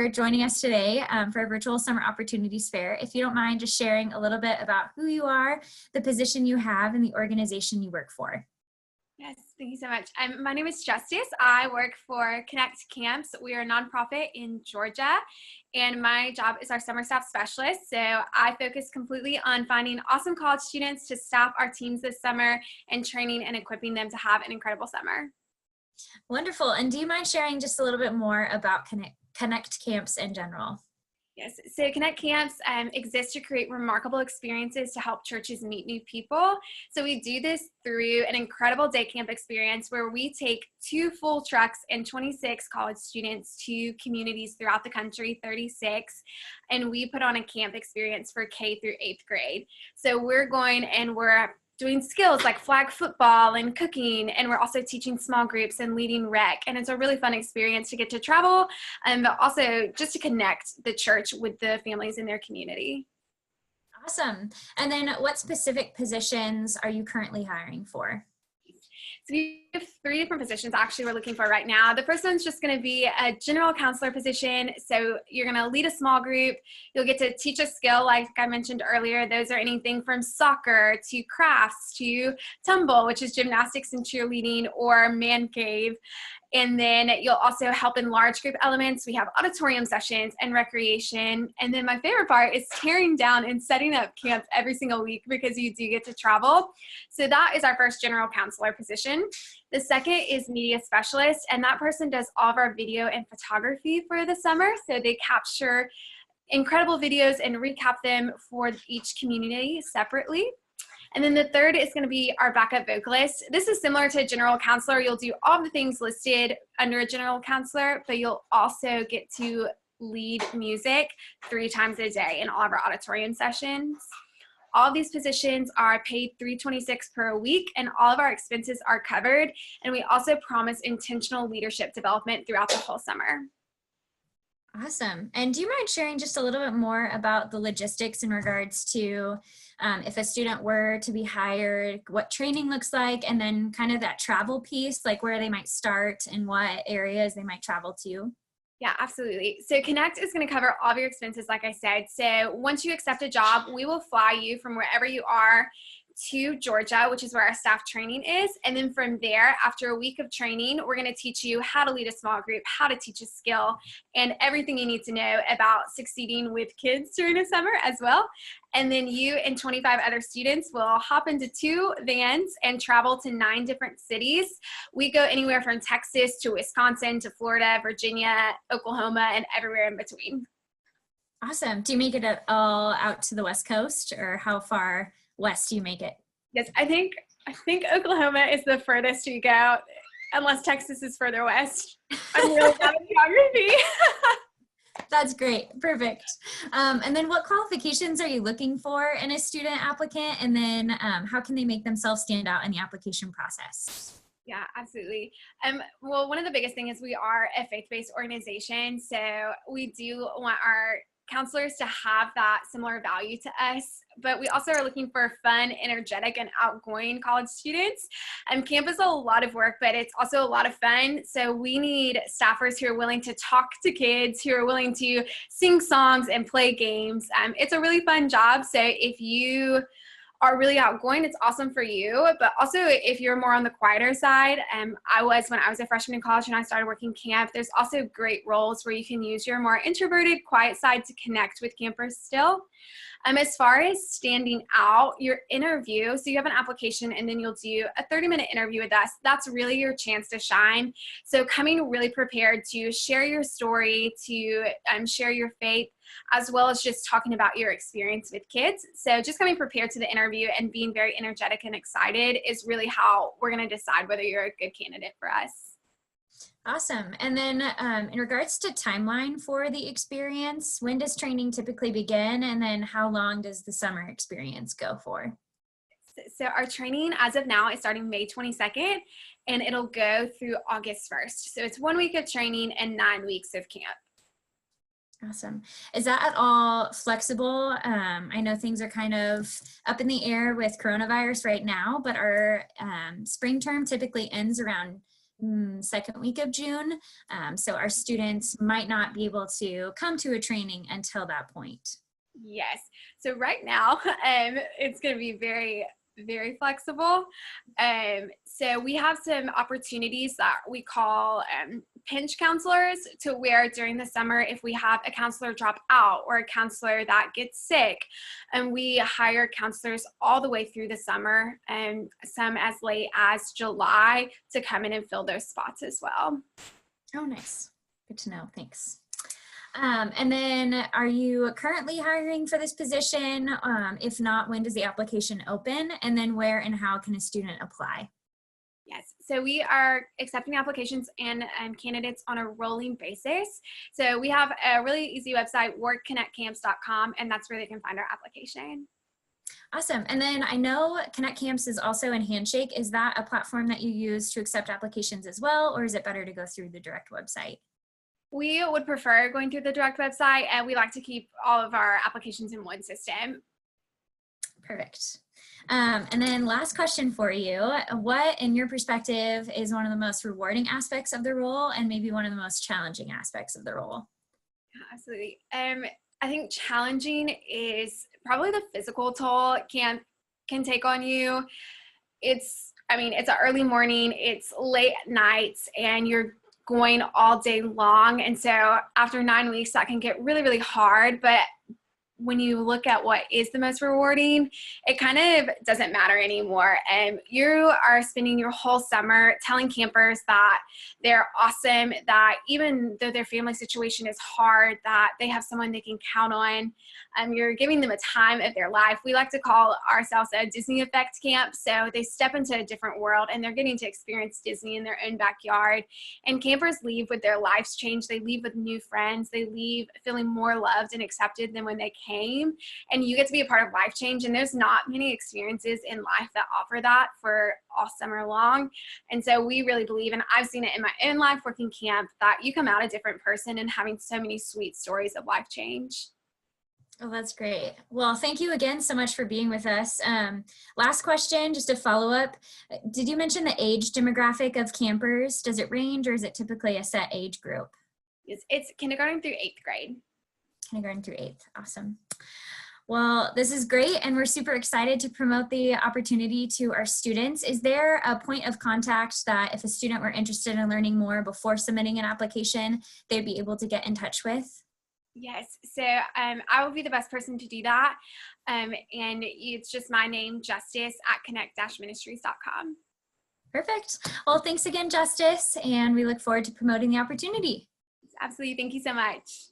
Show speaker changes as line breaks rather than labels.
for joining us today for a virtual Summer Opportunities Fair. If you don't mind just sharing a little bit about who you are, the position you have, and the organization you work for.
Yes, thank you so much. My name is Justice. I work for Connect Camps. We are a nonprofit in Georgia, and my job is our summer staff specialist. So I focus completely on finding awesome college students to staff our teams this summer and training and equipping them to have an incredible summer.
Wonderful. And do you mind sharing just a little bit more about Connect Camps in general?
Yes, so Connect Camps exist to create remarkable experiences to help churches meet new people. So we do this through an incredible day camp experience where we take 2 full trucks and 26 college students to communities throughout the country, 36, and we put on a camp experience for K through 8th grade. So we're going and we're doing skills like flag football and cooking, and we're also teaching small groups and leading rec, and it's a really fun experience to get to travel, but also just to connect the church with the families in their community.
Awesome. And then what specific positions are you currently hiring for?
So we have 3 different positions actually we're looking for right now. The first one's just going to be a general counselor position. So you're going to lead a small group. You'll get to teach a skill like I mentioned earlier. Those are anything from soccer to crafts to tumble, which is gymnastics and cheerleading, or man cave. And then you'll also help in large group elements. We have auditorium sessions and recreation. And then my favorite part is tearing down and setting up camps every single week because you do get to travel. So that is our first general counselor position. The second is media specialist, and that person does all of our video and photography for the summer. So they capture incredible videos and recap them for each community separately. And then the third is going to be our backup vocalist. This is similar to a general counselor. You'll do all the things listed under a general counselor, but you'll also get to lead music 3 times a day in all of our auditorium sessions. All these positions are paid $326 per week, and all of our expenses are covered. And we also promise intentional leadership development throughout the whole summer.
Awesome. And do you mind sharing just a little bit more about the logistics in regards to if a student were to be hired, what training looks like, and then kind of that travel piece, like where they might start and what areas they might travel to?
Yeah, absolutely. So Connect is going to cover all of your expenses, like I said. So once you accept a job, we will fly you from wherever you are to Georgia, which is where our staff training is. And then from there, after a week of training, we're going to teach you how to lead a small group, how to teach a skill, and everything you need to know about succeeding with kids during a summer as well. And then you and 25 other students will hop into 2 vans and travel to 9 different cities. We go anywhere from Texas to Wisconsin to Florida, Virginia, Oklahoma, and everywhere in between.
Awesome. Do you make it all out to the West Coast, or how far west do you make it?
Yes, I think Oklahoma is the furthest we go, unless Texas is further west. I'm really bad at geography.
That's great. Perfect. And then what qualifications are you looking for in a student applicant? And then how can they make themselves stand out in the application process?
Yeah, absolutely. Well, one of the biggest things is we are a faith-based organization. So we do want our counselors to have that similar value to us, but we also are looking for fun, energetic, and outgoing college students. Camp is a lot of work, but it's also a lot of fun. So we need staffers who are willing to talk to kids, who are willing to sing songs and play games. It's a really fun job. So if you are really outgoing, it's awesome for you. But also if you're more on the quieter side, when I was a freshman in college and I started working camp, there's also great roles where you can use your more introverted, quiet side to connect with campers still. As far as standing out, your interview, so you have an application and then you'll do a 30-minute interview with us. That's really your chance to shine. So coming really prepared to share your story, to share your faith, as well as just talking about your experience with kids. So just coming prepared to the interview and being very energetic and excited is really how we're going to decide whether you're a good candidate for us.
Awesome. And then in regards to timeline for the experience, when does training typically begin? And then how long does the summer experience go for?
So our training as of now is starting May 22nd, and it'll go through August 1st. So it's 1 week of training and 9 weeks of camp.
Awesome. Is that at all flexible? I know things are kind of up in the air with coronavirus right now, but our spring term typically ends around second week of June. So our students might not be able to come to a training until that point.
Yes. So right now, it's going to be very, very flexible. So we have some opportunities that we call pinch counselors, to where during the summer, if we have a counselor drop out or a counselor that gets sick, and we hire counselors all the way through the summer, and some as late as July, to come in and fill those spots as well.
Oh, nice. Good to know. Thanks. And then are you currently hiring for this position? If not, when does the application open? And then where and how can a student apply?
Yes, so we are accepting applications and candidates on a rolling basis. So we have a really easy website, workconnectcamps.com, and that's where they can find our application.
Awesome. And then I know Connect Camps is also in Handshake. Is that a platform that you use to accept applications as well, or is it better to go through the direct website?
We would prefer going through the direct website, and we like to keep all of our applications in one system.
Perfect. And then last question for you. What, in your perspective, is one of the most rewarding aspects of the role and maybe one of the most challenging aspects of the role?
Absolutely. I think challenging is probably the physical toll camp can take on you. It's an early morning, it's late nights, and you're going all day long. And so after 9 weeks, that can get really, really hard. But when you look at what is the most rewarding, it kind of doesn't matter anymore. And you are spending your whole summer telling campers that they're awesome, that even though their family situation is hard, that they have someone they can count on. You're giving them a time of their life. We like to call ourselves a Disney effect camp. So they step into a different world and they're getting to experience Disney in their own backyard. And campers leave with their lives changed. They leave with new friends. They leave feeling more loved and accepted than when they came. And you get to be a part of life change. And there's not many experiences in life that offer that for all summer long. And so we really believe, and I've seen it in my own life working camp, that you come out a different person and having so many sweet stories of life change.
Oh, that's great. Well, thank you again so much for being with us. Last question, just a follow-up. Did you mention the age demographic of campers? Does it range, or is it typically a set age group?
It's kindergarten through 8th grade.
Kindergarten through 8th. Awesome. Well, this is great, and we're super excited to promote the opportunity to our students. Is there a point of contact that if a student were interested in learning more before submitting an application, they'd be able to get in touch with?
Yes, so I will be the best person to do that. And it's just my name, Justice, at connect-ministries.com.
Perfect. Well, thanks again, Justice, and we look forward to promoting the opportunity.
Absolutely. Thank you so much.